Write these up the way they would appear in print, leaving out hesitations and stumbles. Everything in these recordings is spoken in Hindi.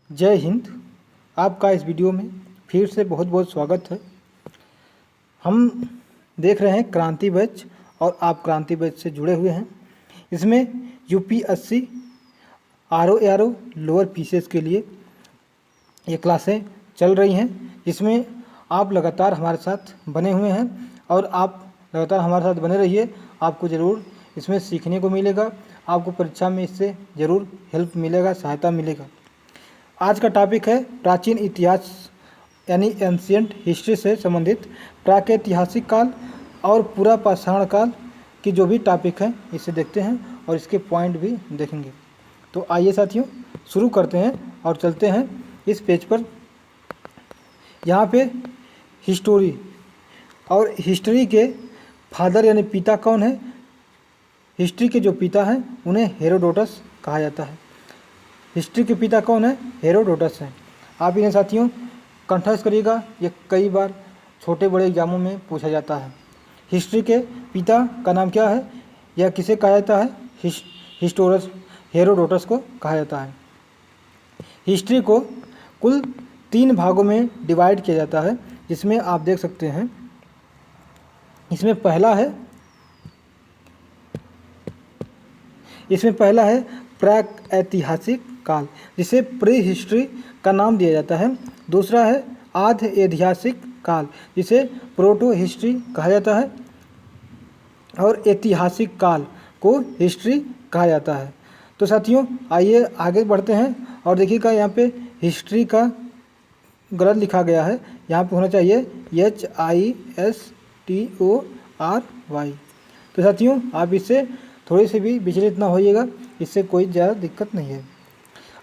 जय हिंद। आपका इस वीडियो में फिर से बहुत बहुत स्वागत है। हम देख रहे हैं क्रांति बैच और आप क्रांति बैच से जुड़े हुए हैं। इसमें यूपीएससी आरओ लोअर पीसीएस के लिए ये क्लासें चल रही हैं, जिसमें आप लगातार हमारे साथ बने हुए हैं और आप लगातार हमारे साथ बने रहिए। आपको ज़रूर इसमें सीखने को मिलेगा, आपको परीक्षा में इससे ज़रूर हेल्प मिलेगा, सहायता मिलेगा। आज का टॉपिक है प्राचीन इतिहास यानी एंशियंट हिस्ट्री से संबंधित प्रागैतिहासिक काल और पूरा पाषाण काल की जो भी टॉपिक है इसे देखते हैं और इसके पॉइंट भी देखेंगे। तो आइए साथियों शुरू करते हैं और चलते हैं इस पेज पर। यहाँ पे हिस्टोरी और हिस्ट्री के फादर यानी पिता कौन है? हिस्ट्री के जो पिता हैं उन्हें हेरोडोटस कहा जाता है। हिस्ट्री के पिता कौन है? हेरोडोटस हैं। आप इन्हें साथियों कंठस्थ करिएगा, ये कई बार छोटे बड़े एग्जामों में पूछा जाता है। हिस्ट्री के पिता का नाम क्या है? यह किसे कहा जाता है? हिस्टोरस हेरोडोटस को कहा जाता है। हिस्ट्री को कुल 3 भागों में डिवाइड किया जाता है, जिसमें आप देख सकते हैं। इसमें पहला है प्रागैतिहासिक काल, जिसे प्री हिस्ट्री का नाम दिया जाता है। दूसरा है आधि ऐतिहासिक काल, जिसे प्रोटो हिस्ट्री कहा जाता है। और ऐतिहासिक काल को हिस्ट्री कहा जाता है। तो साथियों आइए आगे बढ़ते हैं और देखिएगा यहाँ पे हिस्ट्री का गलत लिखा गया है। यहाँ पे होना चाहिए HISTORY। तो साथियों आप इससे थोड़ी सी भी विचलित ना होइएगा, इससे कोई ज़्यादा दिक्कत नहीं है।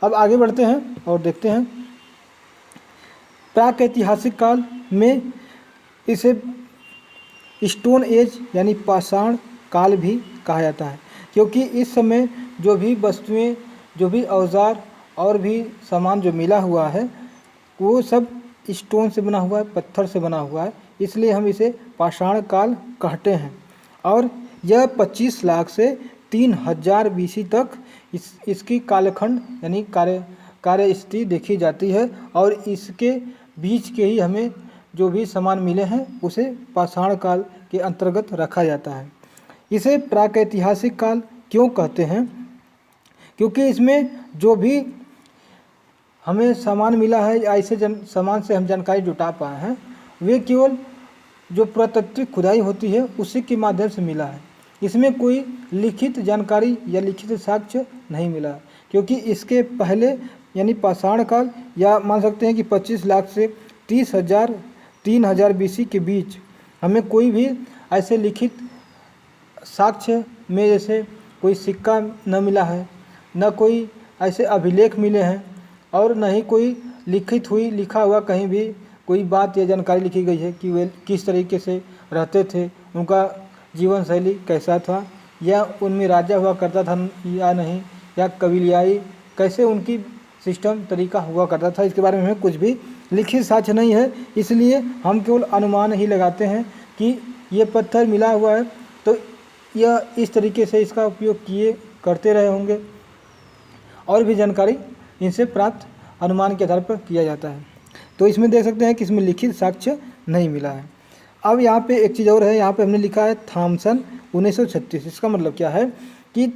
अब आगे बढ़ते हैं और देखते हैं प्रागैतिहासिक काल में इसे स्टोन एज यानी पाषाण काल भी कहा जाता है, क्योंकि इस समय जो भी वस्तुएं, जो भी औजार और भी सामान जो मिला हुआ है वो सब स्टोन से बना हुआ है, पत्थर से बना हुआ है, इसलिए हम इसे पाषाण काल कहते हैं। और यह 25 लाख से 3000 BC तक इसकी कालखंड यानी कार्य स्थिति देखी जाती है। और इसके बीच के ही हमें जो भी सामान मिले हैं उसे पाषाण काल के अंतर्गत रखा जाता है। इसे प्रागैतिहासिक काल क्यों कहते हैं? क्योंकि इसमें जो भी हमें सामान मिला है या ऐसे सामान से हम जानकारी जुटा पाए हैं, वे केवल जो पुरातात्विक खुदाई होती है उसी के माध्यम से मिला है। इसमें कोई लिखित जानकारी या लिखित साक्ष्य नहीं मिला, क्योंकि इसके पहले यानी पाषाण काल या मान सकते हैं कि 25 लाख से 30,000 BC के बीच हमें कोई भी ऐसे लिखित साक्ष्य में जैसे कोई सिक्का न मिला है, न कोई ऐसे अभिलेख मिले हैं, और न ही कोई लिखा हुआ कहीं भी कोई बात या जानकारी लिखी गई है कि वे किस तरीके से रहते थे, उनका जीवन शैली कैसा था, या उनमें राजा हुआ करता था या नहीं, या कबीलियाई कैसे उनकी सिस्टम तरीका हुआ करता था, इसके बारे में हमें कुछ भी लिखित साक्ष्य नहीं है। इसलिए हम केवल अनुमान ही लगाते हैं कि ये पत्थर मिला हुआ है तो यह इस तरीके से इसका उपयोग करते रहे होंगे, और भी जानकारी इनसे प्राप्त अनुमान के आधार पर किया जाता है। तो इसमें देख सकते हैं कि इसमें लिखित साक्ष्य नहीं मिला है। अब यहाँ पे एक चीज़ और है, यहाँ पे हमने लिखा है थॉमसन 1936। इसका मतलब क्या है कि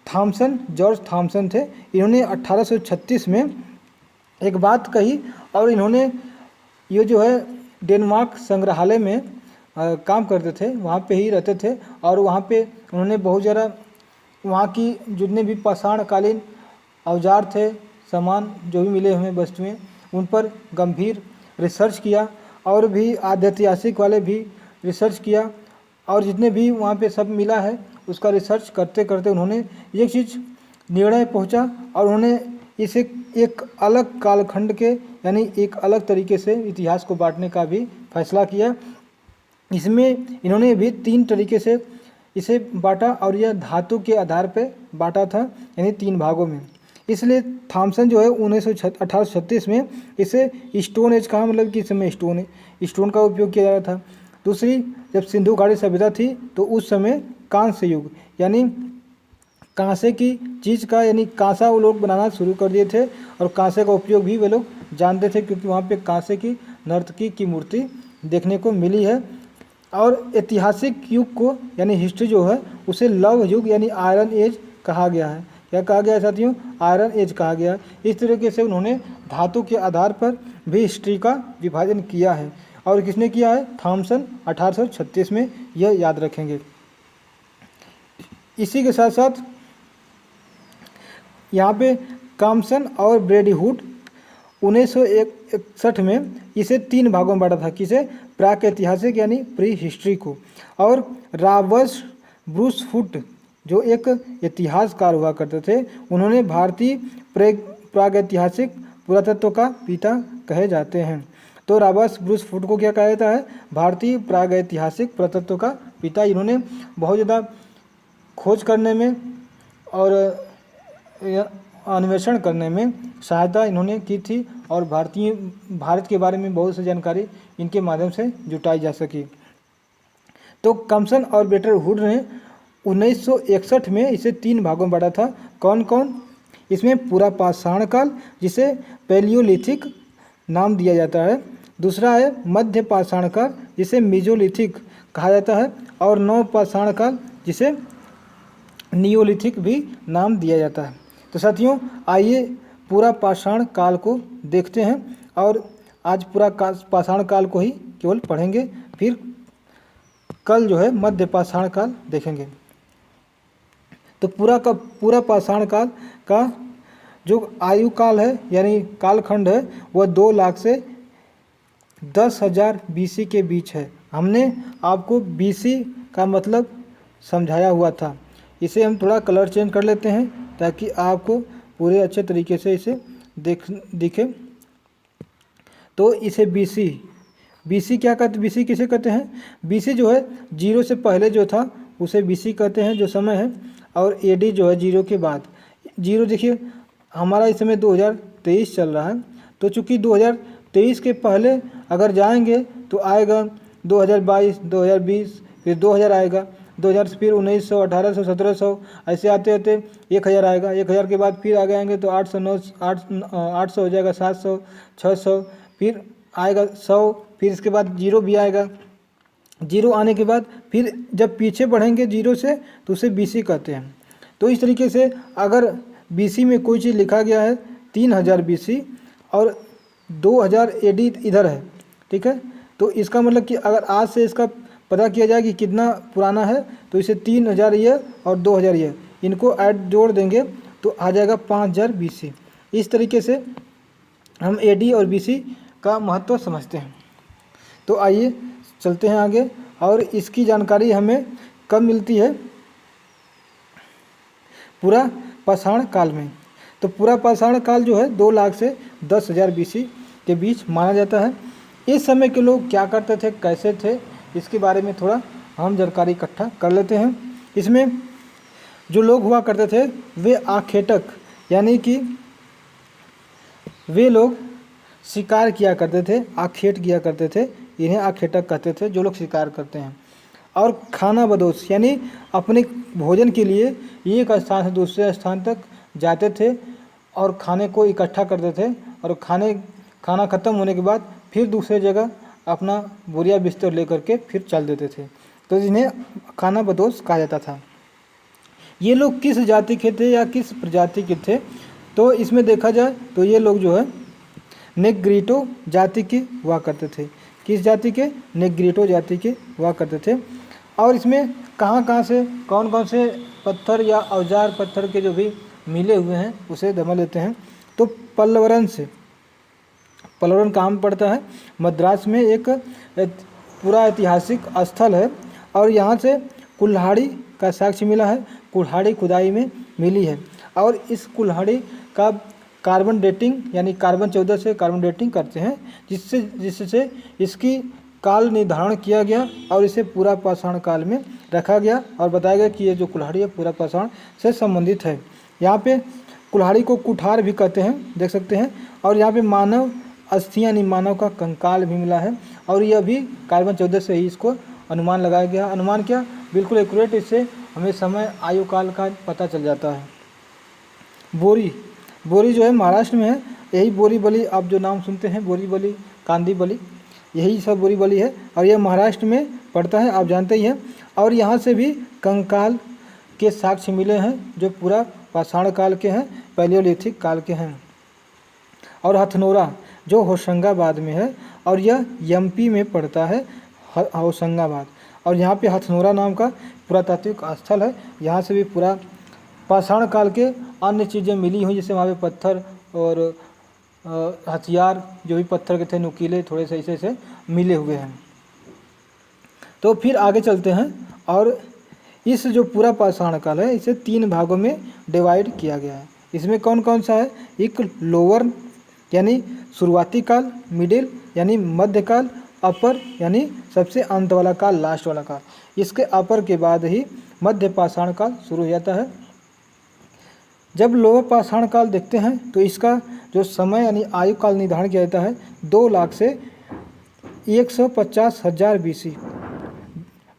जॉर्ज थॉमसन थे, इन्होंने 1836 में एक बात कही, और इन्होंने ये जो है डेनमार्क संग्रहालय में काम करते थे, वहाँ पे ही रहते थे, और वहाँ पे उन्होंने बहुत ज़्यादा वहाँ की जितने भी पाषाण कालीन औजार थे, सामान जो भी मिले हुए वस्तुएं, उन पर गंभीर रिसर्च किया, और भी आध्यात्मिक वाले भी रिसर्च किया, और जितने भी वहाँ पे सब मिला है उसका रिसर्च करते करते उन्होंने एक चीज़ निर्णय पहुँचा, और उन्होंने इसे एक अलग कालखंड के यानी एक अलग तरीके से इतिहास को बांटने का भी फैसला किया। इसमें इन्होंने भी 3 तरीके से इसे बांटा, और यह धातु के आधार पर बांटा था, यानी 3 भागों में। इसलिए थॉमसन जो है 1836 में इसे स्टोन एज कहा, मतलब कि इस समय स्टोन का उपयोग किया जा रहा था। दूसरी, जब सिंधु घाटी सभ्यता थी तो उस समय कांस्य युग यानी कांसे की चीज़ का यानी कांसा वो लोग बनाना शुरू कर दिए थे और कांसे का उपयोग भी वे लोग जानते थे, क्योंकि वहाँ पे कांसे की नर्तकी की मूर्ति देखने को मिली है। और ऐतिहासिक युग को यानी हिस्ट्री जो है उसे लौह युग यानी आयरन एज कहा गया है। क्या कहा गया है साथियों? आयरन एज कहा गया है। इस तरीके से उन्होंने धातु के आधार पर भी हिस्ट्री का विभाजन किया है। और किसने किया है? थॉमसन 1836 में, यह याद रखेंगे। इसी के साथ साथ यहाँ पे कॉम्पसन और ब्रैडीहुड 1961 में इसे 3 भागों में बांटा था। किसे? प्राक ऐतिहासिक यानी प्री हिस्ट्री को। और रॉबर्ट ब्रूस फुट जो एक इतिहासकार हुआ करते थे, उन्होंने भारतीय प्रागैतिहासिक पुरातत्व का पिता कहे जाते हैं। तो रॉबर्ट ब्रूस फुट को क्या कहा जाता है? भारतीय प्रागैतिहासिक पुरातत्व का पिता। इन्होंने बहुत ज़्यादा खोज करने में और अन्वेषण करने में सहायता इन्होंने की थी और भारत के बारे में बहुत सी जानकारी इनके माध्यम से जुटाई जा सकी। तो कॉम्पसन और ब्रैडीहुड ने 1961 में इसे 3 भागों में बांटा था। कौन कौन? इसमें पूरा पाषाण काल जिसे पैलियोलिथिक नाम दिया जाता है, दूसरा है मध्य पाषाण काल जिसे मेसोलिथिक कहा जाता है, और नव पाषाण काल जिसे नियोलिथिक भी नाम दिया जाता है। तो साथियों आइए पूरा पाषाण काल को देखते हैं और आज पूरा पाषाण काल को ही केवल पढ़ेंगे, फिर कल जो है मध्य पाषाण काल देखेंगे। तो पूरा पाषाण काल का जो आयु काल है यानी कालखंड है वह 2 लाख से 10,000 BC के बीच है। हमने आपको BC का मतलब समझाया हुआ था। इसे हम थोड़ा कलर चेंज कर लेते हैं ताकि आपको पूरे अच्छे तरीके से इसे दिखे। तो इसे BC क्या कहते? BC किसे कहते हैं? BC जो है 0 से पहले जो था उसे BC कहते हैं, जो समय है। और AD जो है 0 के बाद। 0 देखिए हमारा इस समय 2023 चल रहा है, तो चूँकि 2023 के पहले अगर जाएंगे तो आएगा 2022, 2020, फिर 2000 आएगा, 2000 से फिर 1900, 1800, 1700, ऐसे आते आते 1000 आएगा। 1000 के बाद फिर आगे आएंगे तो 800 हो जाएगा, 700, 600, फिर आएगा 100, फिर इसके बाद 0 भी आएगा। 0 आने के बाद फिर जब पीछे बढ़ेंगे 0 से तो उसे BC कहते हैं। तो इस तरीके से अगर BC में कोई चीज़ लिखा गया है 3000 BC और 2000 AD इधर है, ठीक है, तो इसका मतलब कि अगर आज से इसका पता किया जाए कि कितना पुराना है तो इसे 3000 ये और 2000 ये इनको जोड़ देंगे तो आ जाएगा 5000 BC। इस तरीके से हम AD और BC का महत्व समझते हैं। तो आइए चलते हैं आगे, और इसकी जानकारी हमें कब मिलती है? पूरा पाषाण काल में। तो पूरा पाषाण काल जो है 2 लाख से 10,000 BC के बीच माना जाता है। इस समय के लोग क्या करते थे, कैसे थे, इसके बारे में थोड़ा हम जानकारी इकट्ठा कर लेते हैं। इसमें जो लोग हुआ करते थे वे आखेटक यानी कि वे लोग शिकार किया करते थे, आखेट किया करते थे, इन्हें आखेटक कहते थे जो लोग शिकार करते हैं। और खाना बदोश यानी अपने भोजन के लिए एक स्थान से दूसरे स्थान तक जाते थे और खाने को इकट्ठा करते थे, और खाना ख़त्म होने के बाद फिर दूसरे जगह अपना बोरिया बिस्तर लेकर के फिर चल देते थे। तो इन्हें खाना बदोश कहा जाता था। ये लोग किस जाति के थे या किस प्रजाति के थे? तो इसमें देखा जाए तो ये लोग जो है नेग्रिटो जाति के हुआ करते थे। किस जाति के? नेग्रिटो जाति के हुआ करते थे। और इसमें कहाँ से कौन कौन से पत्थर या औजार पत्थर के जो भी मिले हुए हैं उसे दमा लेते हैं। तो पल्लवरन कहाँ पड़ता है? मद्रास में एक पूरा ऐतिहासिक स्थल है और यहाँ से कुल्हाड़ी का साक्ष्य मिला है। कुल्हाड़ी खुदाई में मिली है और इस कुल्हाड़ी का कार्बन डेटिंग यानी कार्बन 14 से कार्बन डेटिंग करते हैं, जिससे इसकी काल निर्धारण किया गया और इसे पूरा पाषाण काल में रखा गया और बताया गया कि ये जो कुल्हाड़ी है पूरा पाषाण से संबंधित है। यहाँ पे कुल्हाड़ी को कुठार भी कहते हैं, देख सकते हैं। और यहाँ पे मानव अस्थियाँ यानी मानव का कंकाल भी मिला है और यह भी कार्बन 14 से ही इसको अनुमान लगाया गया। अनुमान क्या? बिल्कुल एक्यूरेट इससे हमें समय आयु काल का पता चल जाता है। बोरी, बोरी जो है महाराष्ट्र में है। यही बोरीवली आप जो नाम सुनते हैं, बोरीवली, कांदीवली, यही सब बोरीवली है और यह महाराष्ट्र में पड़ता है, आप जानते ही हैं। और यहाँ से भी कंकाल के साक्ष्य मिले हैं जो पूरा पाषाण काल के हैं, पैलियोलिथिक काल के हैं। और हथनोरा जो होशंगाबाद में है और यह एमपी में पड़ता है, होशंगाबाद। और यहाँ पे हथनोरा नाम का पुरातात्विक स्थल है। यहाँ से भी पूरा पाषाण काल के अन्य चीज़ें मिली हुई, जैसे वहाँ पे पत्थर और हथियार जो भी पत्थर के थे, नुकीले थोड़े से ऐसे मिले हुए हैं। तो फिर आगे चलते हैं और इस जो पूरा पाषाण काल है इसे 3 भागों में डिवाइड किया गया है। इसमें कौन कौन सा है? एक लोअर यानी शुरुआती काल, मिडिल यानी मध्यकाल, अपर यानी सबसे अंत वाला काल, लास्ट वाला काल। इसके अपर के बाद ही मध्य पाषाण काल शुरू हो जाता है। जब लोअर पाषाण काल देखते हैं तो इसका जो समय यानी आयु काल निर्धारण किया जाता है 2 लाख से 150,000 BC,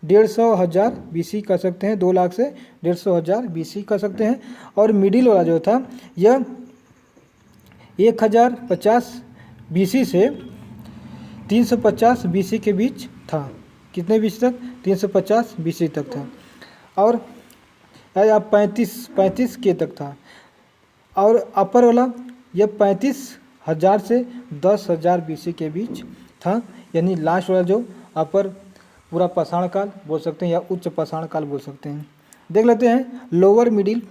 150,000 BC कर सकते हैं, 2 लाख से 150,000 BC कर सकते हैं। और मिडिल वाला जो था यह 1050 BC से 350 BC के बीच था। कितने बीच तक? 350 BC तक था। और या 35 के तक था। और अपर वाला यह 35,000 से 10,000 BC के बीच था, यानी लास्ट वाला जो अपर पूरा पाषाण काल बोल सकते हैं या उच्च पाषाण काल बोल सकते हैं। देख लेते हैं लोअर मिडिल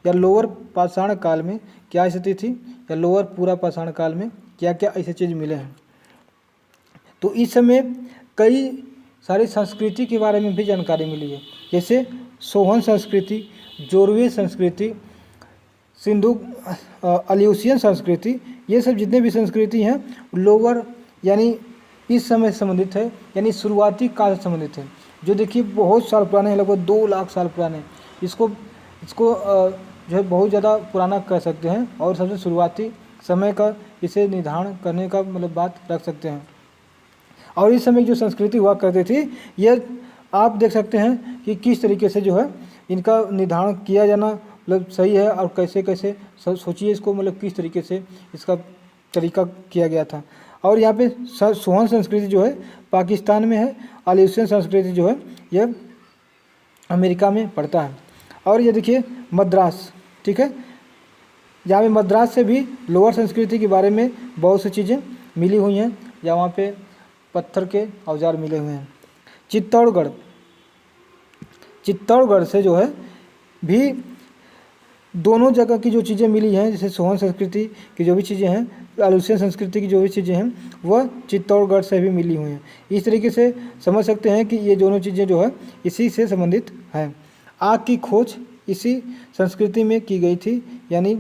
या लोअर पाषाण काल में क्या स्थिति थी या लोअर पूरा पाषाण काल में क्या क्या ऐसे चीज़ मिले हैं। तो इस समय कई सारी संस्कृति के बारे में भी जानकारी मिली है, जैसे सोहन संस्कृति, जोरवे संस्कृति, सिंधु अल्यूशियन संस्कृति, ये सब जितने भी संस्कृति हैं लोअर यानी इस समय से संबंधित है, यानी शुरुआती काल से संबंधित है, जो देखिए बहुत साल पुराने हैं, लगभग 2 लाख साल पुराने। इसको जो है बहुत ज़्यादा पुराना कह सकते हैं और सबसे शुरुआती समय का इसे निर्धारण करने का मतलब बात रख सकते हैं। और इस समय जो संस्कृति हुआ करती थी ये आप देख सकते हैं कि किस तरीके से जो है इनका निर्धारण किया जाना मतलब सही है और कैसे कैसे सोचिए इसको, मतलब किस तरीके से इसका तरीका किया गया था। और यहाँ पे सोहन संस्कृति जो है पाकिस्तान में है, अल्यूशियन संस्कृति जो है यह अमेरिका में पड़ता है। और ये देखिए मद्रास, ठीक है, यहाँ पे मद्रास से भी लोअर संस्कृति के बारे में बहुत सी चीज़ें मिली हुई हैं, या वहाँ पे पत्थर के औजार मिले हुए हैं। चित्तौड़गढ़ से जो है भी दोनों जगह की जो चीज़ें मिली हैं, जैसे सोहन संस्कृति की जो भी चीज़ें हैं, अल्यूशियन संस्कृति की जो भी चीज़ें हैं वह चित्तौड़गढ़ से भी मिली हुई हैं। इस तरीके से समझ सकते हैं कि ये दोनों चीज़ें जो है इसी से संबंधित हैं। आग की खोज इसी संस्कृति में की गई थी, यानी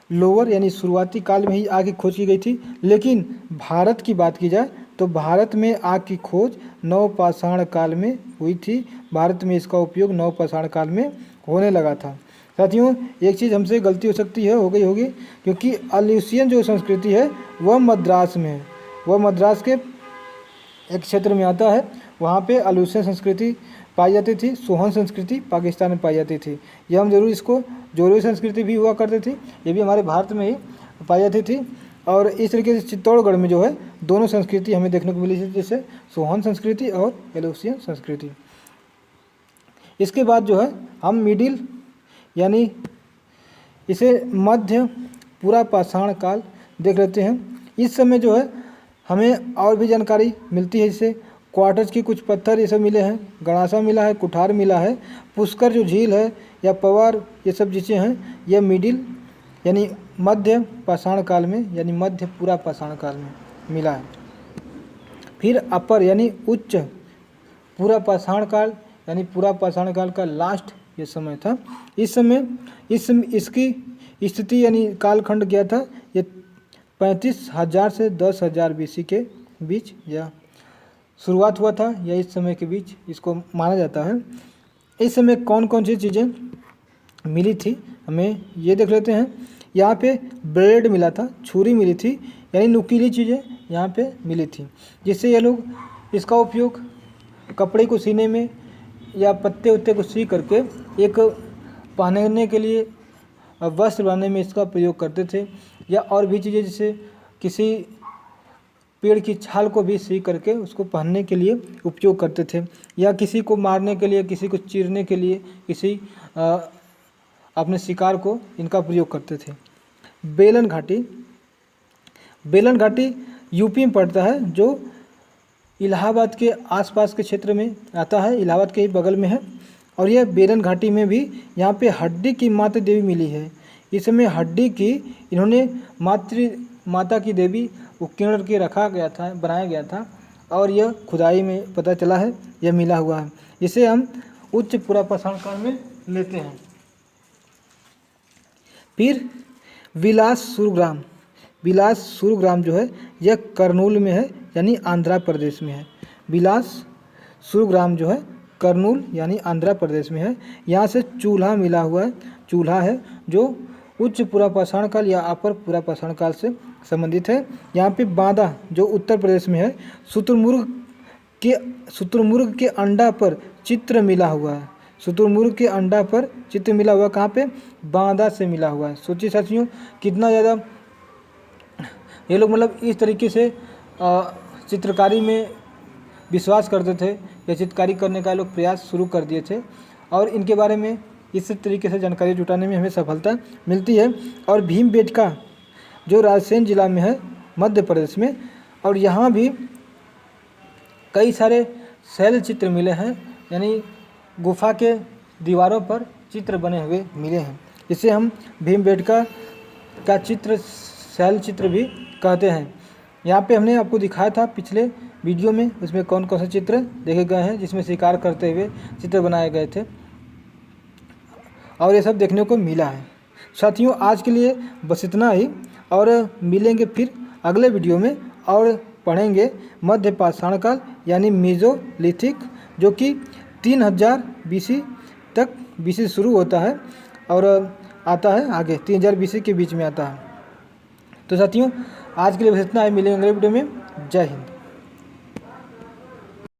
लोअर यानी शुरुआती काल में ही आग की खोज की गई थी। लेकिन भारत की बात की जाए तो भारत में आग की खोज नवपाषाण काल में हुई थी। भारत में इसका उपयोग नवपाषाण काल में होने लगा था। साथियों, एक चीज़ हमसे गलती हो सकती है, हो गई होगी, क्योंकि अल्यूशियन जो संस्कृति है वह मद्रास में है, वह मद्रास के एक क्षेत्र में आता है। वहाँ पे अल्यूशियन संस्कृति पाई जाती थी, सोहन संस्कृति पाकिस्तान में पाई जाती थी। यह हम जरूर इसको जोरवे संस्कृति भी हुआ करती थी, ये भी हमारे भारत में ही पाई जाती थी। और इस तरीके से चित्तौड़गढ़ में जो है दोनों संस्कृति हमें देखने को मिली थी, जैसे सोहन संस्कृति और अल्यूशियन संस्कृति। इसके बाद जो है हम मिडिल यानी इसे मध्य पूरा पाषाण काल देख लेते हैं। इस समय जो है हमें और भी जानकारी मिलती है, जैसे क्वार्टज की कुछ पत्थर ये सब मिले हैं, गणासा मिला है, कुठार मिला है, पुष्कर जो झील है या पवार, ये सब चीज़ें हैं, यह मिडिल यानी मध्य पाषाण काल में यानी मध्य पूरा पाषाण काल में मिला है। फिर अपर यानी उच्च पूरा पाषाण काल यानी पूरा पाषाण काल का लास्ट ये समय था। इस समय इसकी स्थिति यानी कालखंड क्या था, ये 35,000 से 10,000 BC के बीच या शुरुआत हुआ था, या इस समय के बीच इसको माना जाता है। इस समय कौन कौन सी चीज़ें मिली थी हमें ये देख लेते हैं। यहाँ पे ब्लेड मिला था, छुरी मिली थी, यानी नुकीली चीज़ें यहाँ पे मिली थी, जिससे ये लोग इसका उपयोग कपड़े को सीने में या पत्ते उत्ते को सी करके एक पहनने के लिए वस्त्र बनाने में इसका प्रयोग करते थे, या और भी चीज़ें जैसे किसी पेड़ की छाल को भी सी करके उसको पहनने के लिए उपयोग करते थे, या किसी को मारने के लिए, किसी को चीरने के लिए, किसी अपने शिकार को इनका प्रयोग करते थे। बेलन घाटी, बेलन घाटी यूपी में पड़ता है, जो इलाहाबाद के आसपास के क्षेत्र में आता है, इलाहाबाद के ही बगल में है। और यह बेलन घाटी में भी यहाँ पे हड्डी की माता देवी मिली है। इस समय हड्डी की इन्होंने माता की देवी उकेड़ के रखा गया था, बनाया गया था, और यह खुदाई में पता चला है, यह मिला हुआ है। इसे हम उच्च पुरापाषाण काल में लेते हैं। फिर विलासुरग्राम, विलासुरग्राम जो है यह कर्नूल में है, यानी आंध्र प्रदेश में है। विलासुरग्राम जो है कर्नूल यानी आंध्र प्रदेश में है। यहाँ से चूल्हा मिला हुआ है, चूल्हा है जो उच्च पुरापाषाण काल या अपर पुरापाषाण काल से संबंधित है। यहाँ पे बांदा जो उत्तर प्रदेश में है, शुतुरमुर्ग के अंडा पर चित्र मिला हुआ है। शुतुरमुर्ग के अंडा पर चित्र मिला हुआ कहाँ पे? बांदा से मिला हुआ है। सोचिए साथियों कितना ज़्यादा ये लोग मतलब इस तरीके से चित्रकारी में विश्वास करते थे, या चित्रकारी करने का लोग प्रयास शुरू कर दिए थे, और इनके बारे में इस तरीके से जानकारी जुटाने में हमें सफलता मिलती है। और भीमबेटका जो रायसेन जिला में है, मध्य प्रदेश में, और यहाँ भी कई सारे शैल चित्र मिले हैं, यानी गुफा के दीवारों पर चित्र बने हुए मिले हैं। इसे हम भीमबेटका का चित्र शैल चित्र भी कहते हैं। यहाँ पे हमने आपको दिखाया था पिछले वीडियो में, उसमें कौन कौन से चित्र देखे गए हैं जिसमें शिकार करते हुए चित्र बनाए गए थे, और ये सब देखने को मिला है। साथियों आज के लिए बस इतना ही, और मिलेंगे फिर अगले वीडियो में, और पढ़ेंगे मध्य पाषाण काल यानी मेसोलिथिक, जो कि 3000 BC तक BC शुरू होता है और आता है आगे 3000 BC के बीच में आता है। तो साथियों आज के लिए बस इतना है, मिलेंगे अगले वीडियो में। जय हिंद।